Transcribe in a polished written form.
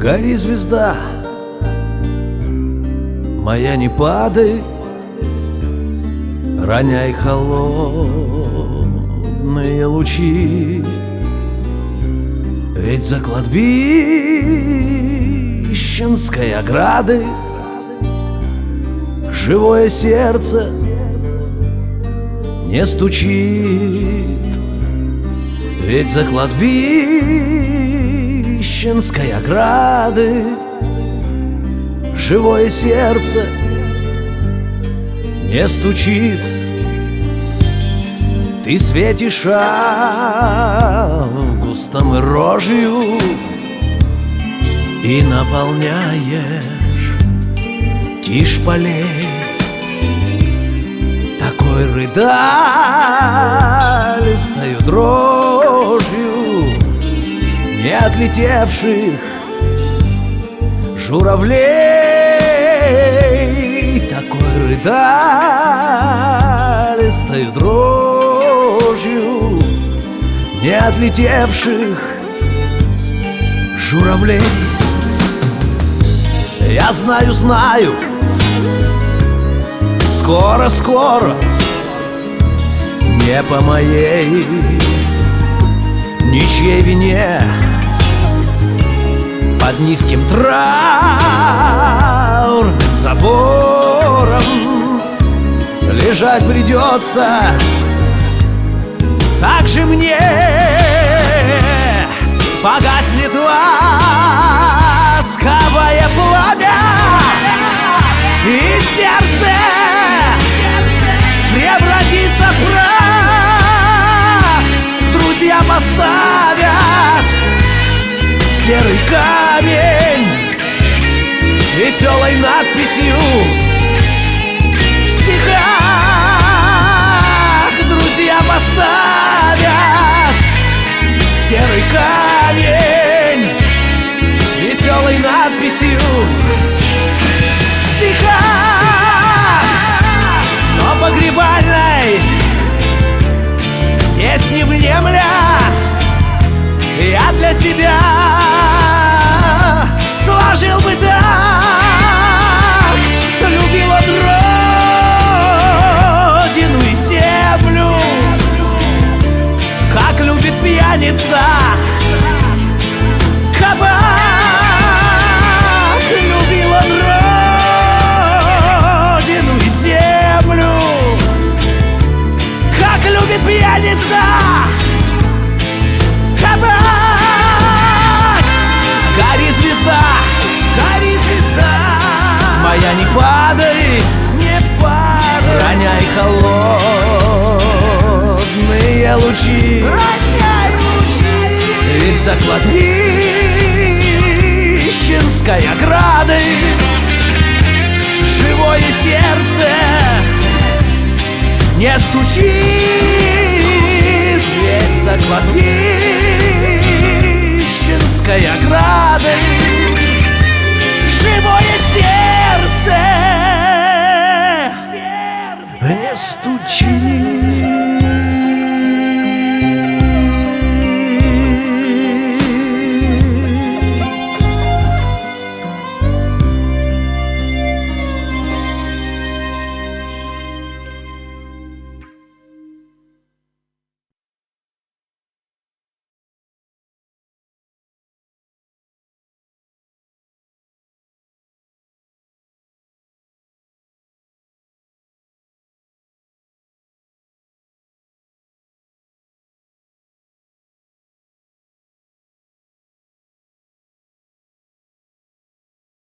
Гори, звезда моя, не падай, роняй холодные лучи. Ведь за кладбищенской оградой живое сердце не стучит. Ведь за кладбищенской оградой живое сердце не стучит. Ты светишь августом и рожью и наполняешь тишь полей. Такой рыдалистою дрожью не отлетевших журавлей. Такой рыдалистою дрожью не отлетевших журавлей. Я знаю, знаю, скоро, скоро, не по моей ничьей вине, под низким траурным забором лежать придется так же мне. Погаснет ласковое пламя, и сердце превратится в прах. Друзья поставят серый камень с веселой надписью в стихах. Друзья поставят серый камень с веселой надписью в стихах. Но погребальной песни внемля я для себя сложил бы так: любил он родину и землю, как любит пьяница кабак. Любил он родину и землю, как любит пьяница кабак. Гори, звезда, гори, звезда моя, не падай, не падай, роняй холодные лучи, роняй лучи. Ведь за кладбищенской оградой живое сердце не стучит. Ведь за кладбищенской оградой живое сердце не стучит.